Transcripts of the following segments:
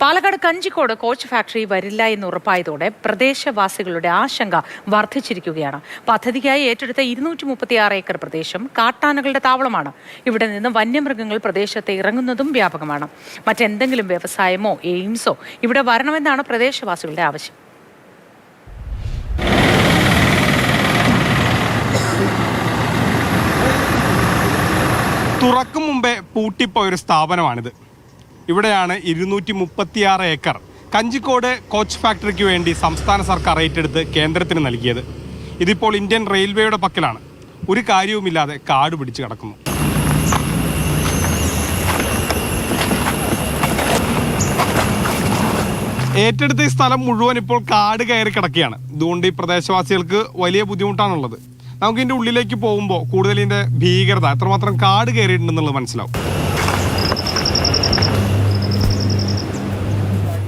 Palakkad Kanjikode coach factory വരില്ല എന്ന് ഉറപ്പായതോടെ പ്രദേശവാസികളുടെ ആശങ്ക വർദ്ധിച്ചിരിക്കുകയാണ്. പദ്ധതിക്കായി ഏറ്റെടുത്ത 236 ഏക്കർ പ്രദേശം കാട്ടാനകളുടെ താവളമാണ്. ഇവിടെ നിന്ന് വന്യമൃഗങ്ങൾ പ്രദേശത്ത് ഇറങ്ങുന്നതും വ്യാപകമാണ്. മറ്റെന്തെങ്കിലും വ്യവസായമോ എയിംസോ ഇവിടെ വരണമെന്നാണ് പ്രദേശവാസികളുടെ ആവശ്യം. തുറക്കും മുമ്പേ പൂട്ടിപ്പോയൊരു സ്ഥാപനമാണിത്. ഇവിടെയാണ് 236 ഏക്കർ കഞ്ചിക്കോട് കോച്ച് ഫാക്ടറിക്ക് വേണ്ടി സംസ്ഥാന സർക്കാർ ഏറ്റെടുത്ത് കേന്ദ്രത്തിന് നൽകിയത്. ഇതിപ്പോൾ ഇന്ത്യൻ റെയിൽവേയുടെ പക്കലാണ്. ഒരു കാര്യവുമില്ലാതെ കാട് പിടിച്ച് കിടക്കുന്നു. ഏറ്റെടുത്ത ഈ സ്ഥലം മുഴുവൻ ഇപ്പോൾ കാട് കയറി കിടക്കുകയാണ്. ഇതുകൊണ്ട് ഈ പ്രദേശവാസികൾക്ക് വലിയ ബുദ്ധിമുട്ടാണുള്ളത്. നമുക്ക് ഇതിൻ്റെ ഉള്ളിലേക്ക് പോകുമ്പോൾ കൂടുതൽ ഇതിൻ്റെ ഭീകരത എത്രമാത്രം കാട് കയറിയിട്ടുണ്ടെന്നുള്ളത് മനസ്സിലാവും.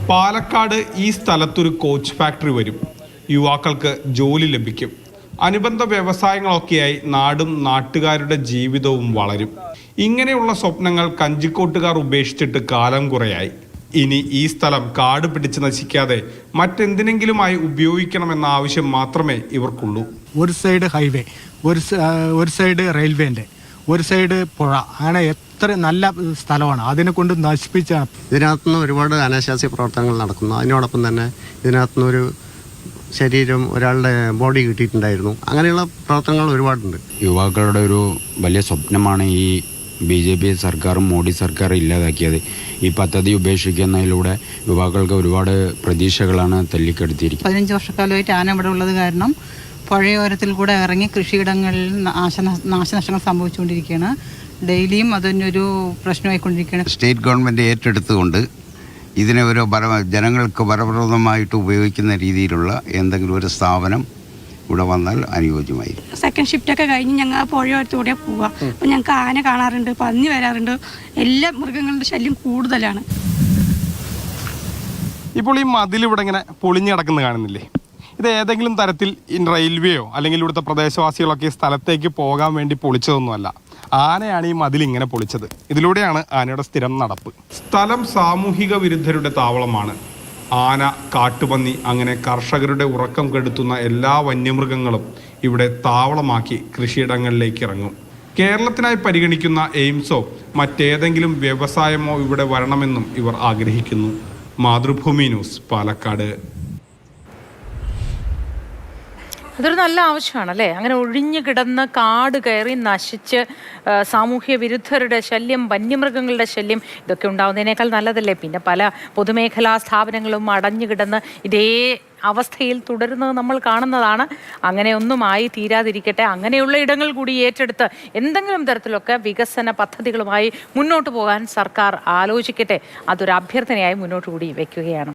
പാലക്കാട് ഈ സ്ഥലത്തൊരു കോച്ച് ഫാക്ടറി വരും. യുവാക്കൾക്ക് ജോലി ലഭിക്കും. അനുബന്ധ വ്യവസായങ്ങളൊക്കെയായി നാടും നാട്ടുകാരുടെ ജീവിതവും വളരും. ഇങ്ങനെയുള്ള സ്വപ്നങ്ങൾ കഞ്ചിക്കോട്ടുകാർ ഉപേക്ഷിച്ചിട്ട് കാലം കുറയായി. ഇനി ഈ സ്ഥലം കാട് പിടിച്ച് നശിക്കാതെ മറ്റെന്തിനെങ്കിലുമായി ഉപയോഗിക്കണമെന്ന ആവശ്യം മാത്രമേ ഇവർക്കുള്ളൂ. ഒരു സൈഡ് ഹൈവേ, ഒരു സൈഡ് റെയിൽവേൻ്റെ, ഒരു സൈഡ് പുഴ, അങ്ങനെ എത്ര നല്ല സ്ഥലമാണ്. അതിനെ കൊണ്ട് നശിപ്പിച്ചാണ്. ഇതിനകത്തുനിന്ന് ഒരുപാട് അനാശാസ്യ പ്രവർത്തനങ്ങൾ നടക്കുന്നു. അതിനോടൊപ്പം തന്നെ ഇതിനകത്തുനിന്നൊരു ശരീരം, ഒരാളുടെ ബോഡി കിട്ടിയിട്ടുണ്ടായിരുന്നു. അങ്ങനെയുള്ള പ്രവർത്തനങ്ങൾ ഒരുപാടുണ്ട്. യുവാക്കളുടെ ഒരു വലിയ സ്വപ്നമാണ് ഈ BJP സർക്കാരും മോഡി സർക്കാരും ഇല്ലാതാക്കിയത്. ഈ പദ്ധതി ഉപേക്ഷിക്കുന്നതിലൂടെ യുവാക്കൾക്ക് ഒരുപാട് പ്രതീക്ഷകളാണ് തല്ലിക്കെടുത്തിയിരിക്കുന്നത്. 15 വർഷക്കാലമായിട്ട് ആന ഇവിടെ ഉള്ളത് കാരണം പുഴയോരത്തിൽ കൂടെ ഇറങ്ങി കൃഷിയിടങ്ങളിൽ നാശനഷ്ടങ്ങൾ സംഭവിച്ചുകൊണ്ടിരിക്കുകയാണ്. ഡെയിലിയും അതിനൊരു പ്രശ്നമായിക്കൊണ്ടിരിക്കുകയാണ്. സ്റ്റേറ്റ് ഗവൺമെൻറ് ഏറ്റെടുത്തുകൊണ്ട് ഇതിനെ ഒരു ജനങ്ങൾക്ക് ഫലപ്രദമായിട്ട് ഉപയോഗിക്കുന്ന രീതിയിലുള്ള എന്തെങ്കിലും ഒരു സ്ഥാപനം ഇവിടെ വന്നാൽ അനുയോജ്യമായിരിക്കും. സെക്കൻഡ് ഷിഫ്റ്റൊക്കെ കഴിഞ്ഞ് ഞങ്ങൾ ആ പുഴയോരത്തൂടെ പോവുക. അപ്പം ഞങ്ങൾക്ക് ആന കാണാറുണ്ട്, പന്നി വരാറുണ്ട്, എല്ലാ മൃഗങ്ങളുടെ ശല്യം കൂടുതലാണ്. ഇപ്പോൾ ഈ മതിൽ ഇവിടെ ഇങ്ങനെ പൊളിഞ്ഞു കിടക്കുന്നത് കാണുന്നില്ലേ? ഇത് ഏതെങ്കിലും തരത്തിൽ റെയിൽവേയോ അല്ലെങ്കിൽ ഇവിടുത്തെ പ്രദേശവാസികളൊക്കെ ഈ സ്ഥലത്തേക്ക് പോകാൻ വേണ്ടി പൊളിച്ചതൊന്നുമല്ല. ആനയാണ് ഈ മതിൽ ഇങ്ങനെ പൊളിച്ചത്. ഇതിലൂടെയാണ് ആനയുടെ സ്ഥിരം നടപ്പ്. സ്ഥലം സാമൂഹിക വിരുദ്ധരുടെ താവളമാണ്. ആന, കാട്ടുപന്നി, അങ്ങനെ കർഷകരുടെ ഉറക്കം കെടുത്തുന്ന എല്ലാ വന്യമൃഗങ്ങളും ഇവിടെ താവളമാക്കി കൃഷിയിടങ്ങളിലേക്ക് ഇറങ്ങും. കേരളത്തിനായി പരിഗണിക്കുന്ന എയിംസോ മറ്റേതെങ്കിലും വ്യവസായമോ ഇവിടെ വരണമെന്നും ഇവർ ആഗ്രഹിക്കുന്നു. മാതൃഭൂമി ന്യൂസ്, പാലക്കാട്. അതൊരു നല്ല ആവശ്യമാണ് അല്ലേ? അങ്ങനെ ഒഴിഞ്ഞു കിടന്ന് കാട് കയറി നശിച്ച് സാമൂഹ്യ വിരുദ്ധരുടെ ശല്യം, വന്യമൃഗങ്ങളുടെ ശല്യം ഇതൊക്കെ ഉണ്ടാവുന്നതിനേക്കാൾ നല്ലതല്ലേ? പിന്നെ പല പൊതുമേഖലാ സ്ഥാപനങ്ങളും അടഞ്ഞു കിടന്ന് ഇതേ അവസ്ഥയിൽ തുടരുന്നത് നമ്മൾ കാണുന്നതാണ്. അങ്ങനെയൊന്നുമായി തീരാതിരിക്കട്ടെ. അങ്ങനെയുള്ള ഇടങ്ങൾ കൂടി ഏറ്റെടുത്ത് എന്തെങ്കിലും തരത്തിലൊക്കെ വികസന പദ്ധതികളുമായി മുന്നോട്ട് പോകാൻ സർക്കാർ ആലോചിക്കട്ടെ. അതൊരു അഭ്യർത്ഥനയായി മുന്നോട്ട് കൂടി വയ്ക്കുകയാണ്.